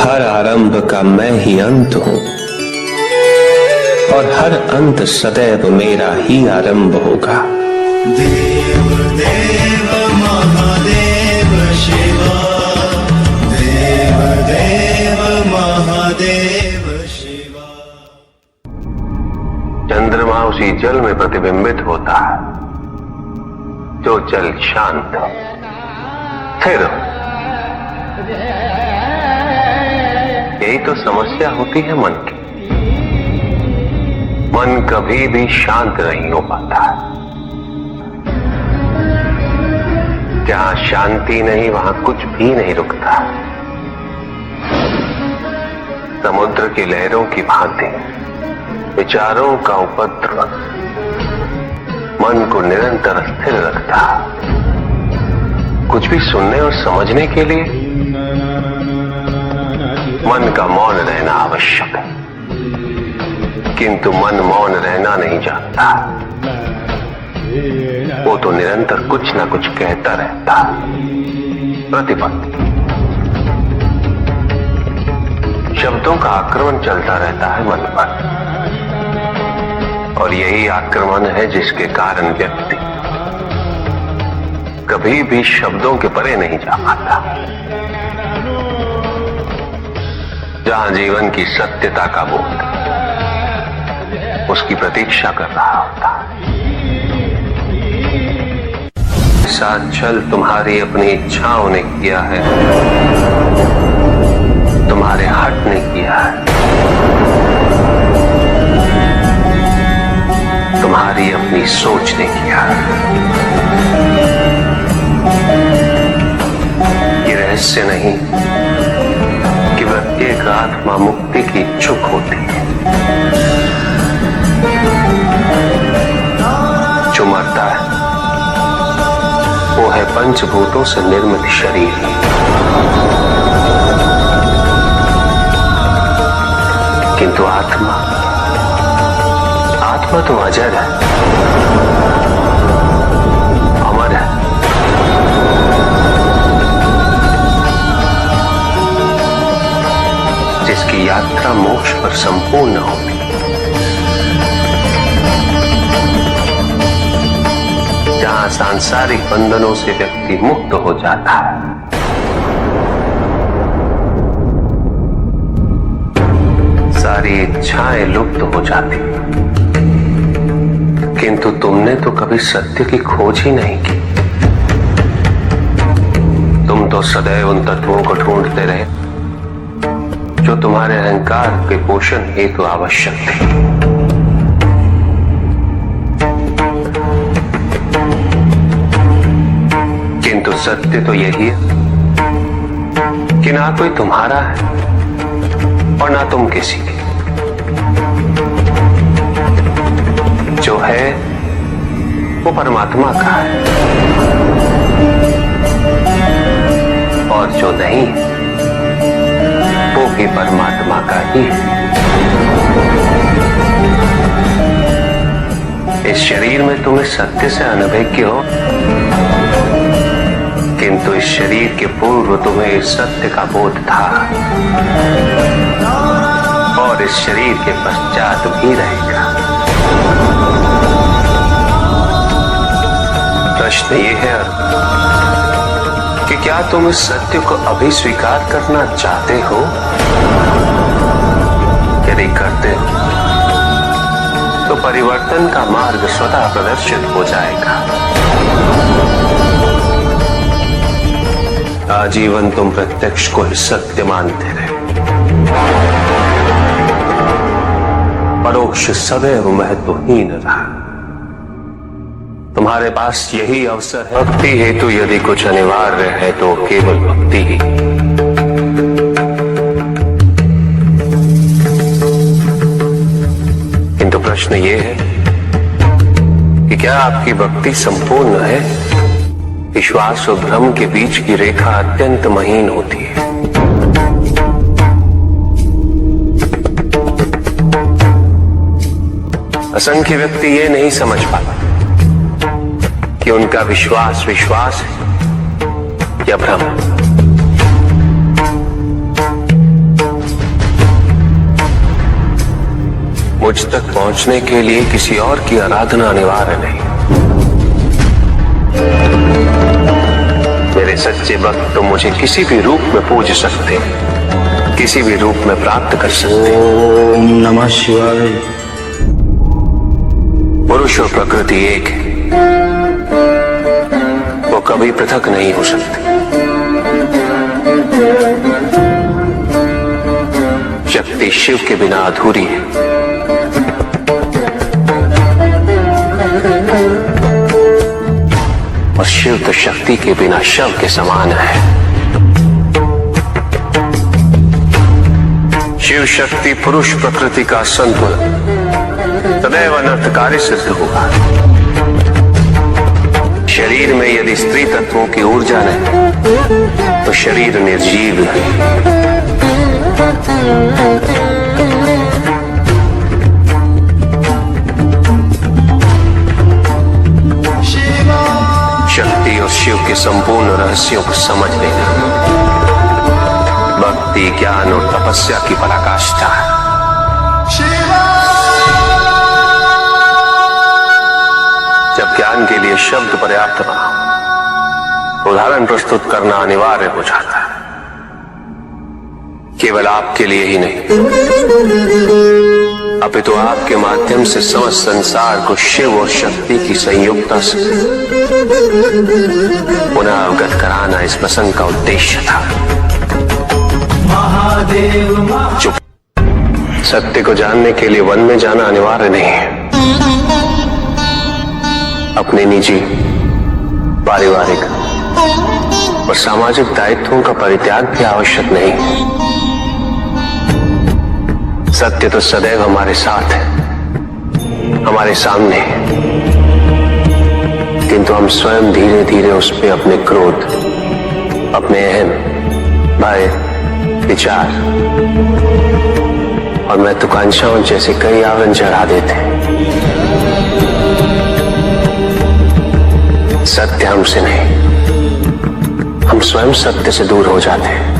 हर आरंभ का मैं ही अंत हूं और हर अंत सदैव मेरा ही आरंभ होगा। देव देव महादेव शिवा, देव देव महादेव शिवा। चंद्रमा उसी जल में प्रतिबिंबित होता है जो जल शांत है। फिर यही तो समस्या होती है मन की। मन कभी भी शांत नहीं हो पाता है। जहां शांति नहीं वहां कुछ भी नहीं रुकता। समुद्र की लहरों की भांति विचारों का उपद्रव मन को निरंतर स्थिर रखता। कुछ भी सुनने और समझने के लिए मन का मौन रहना आवश्यक है, किंतु मन मौन रहना नहीं जानता। वो तो निरंतर कुछ ना कुछ कहता रहता, प्रतिपत्ति शब्दों का आक्रमण चलता रहता है मन पर, और यही आक्रमण है जिसके कारण व्यक्ति कभी भी शब्दों के परे नहीं जा पाता। जहां जीवन की सत्यता का बोध उसकी प्रतीक्षा कर रहा होता। साथ छल तुम्हारी अपनी इच्छाओं ने किया है, तुम्हारे हट ने किया है, तुम्हारी अपनी सोच ने किया है। ये रहस्य नहीं कि प्रत्येक आत्मा मुक्ति की इच्छुक होती है। जो मरता है वो है पंचभूतों से निर्मित शरीर, किंतु आत्मा तो अजर है, अमर है। जिसकी यात्रा मोक्ष पर संपूर्ण होती। जहां सांसारिक बंधनों से व्यक्ति मुक्त हो जाता है, सारी इच्छाएं लुप्त हो जाती। किंतु तुमने तो कभी सत्य की खोज ही नहीं की। तुम तो सदैव उन तत्वों को ढूंढते रहे जो तुम्हारे अहंकार के पोषण हेतु आवश्यक थे। किंतु सत्य तो यही है कि ना कोई तुम्हारा है और ना तुम किसी के। जो है वो परमात्मा का है, और जो नहीं वो भी परमात्मा का ही है। इस शरीर में तुम इस सत्य से अनभिज्ञ हो, किंतु इस शरीर के पूर्व तुम्हें इस सत्य का बोध था, और इस शरीर के पश्चात भी रहेगा। प्रश्न ये है कि क्या तुम इस सत्य को अभी स्वीकार करना चाहते हो? यदि करते हो तो परिवर्तन का मार्ग स्वतः प्रदर्शित हो जाएगा। आजीवन तुम प्रत्यक्ष को ही सत्य मानते रहे, परोक्ष सदैव महत्वहीन रहा। तुम्हारे पास यही अवसर है। भक्ति हेतु यदि कुछ अनिवार्य है तो केवल भक्ति ही। किंतु प्रश्न ये है कि क्या आपकी भक्ति संपूर्ण है? विश्वास और भ्रम के बीच की रेखा अत्यंत महीन होती है। असंख्य व्यक्ति ये नहीं समझ पाते कि उनका विश्वास विश्वास है या भ्रम। मुझ तक पहुंचने के लिए किसी और की आराधना अनिवार्य नहीं। मेरे सच्चे भक्त तो मुझे किसी भी रूप में पूज सकते, किसी भी रूप में प्राप्त कर सकते। ओम नमः शिवाय। पुरुष और प्रकृति एक है, वो कभी पृथक नहीं हो सकते। शक्ति शिव के बिना अधूरी है, और शिव तो शक्ति के बिना शव के समान है। शिव शक्ति पुरुष प्रकृति का संतुलन सदैव अनर्थकारी सिद्ध हुआ। शरीर में यदि स्त्री तत्वों की ऊर्जा नहीं तो शरीर निर्जीव है। शक्ति और शिव के संपूर्ण रहस्यों को समझ लेना भक्ति, ज्ञान और तपस्या की पराकाष्ठा है। जब ज्ञान के लिए शब्द पर्याप्त बना, उदाहरण प्रस्तुत करना अनिवार्य हो जाता है, केवल आपके लिए ही नहीं अपितु तो आपके माध्यम से समस्त संसार को शिव और शक्ति की संयुक्ता से पुनः अवगत कराना इस प्रसंग का उद्देश्य था। चुप। सत्य को जानने के लिए वन में जाना अनिवार्य नहीं है। अपने निजी, पारिवारिक और सामाजिक दायित्वों का परित्याग भी आवश्यक नहीं है। सत्य तो सदैव हमारे साथ है, हमारे सामने है, किंतु हम स्वयं धीरे धीरे उस पे अपने क्रोध, अपने अहम, भय, विचार और महत्वाकांक्षाओं जैसे कई आवरण चढ़ा देते हैं। सत्य हमसे नहीं, हम स्वयं सत्य से दूर हो जाते हैं।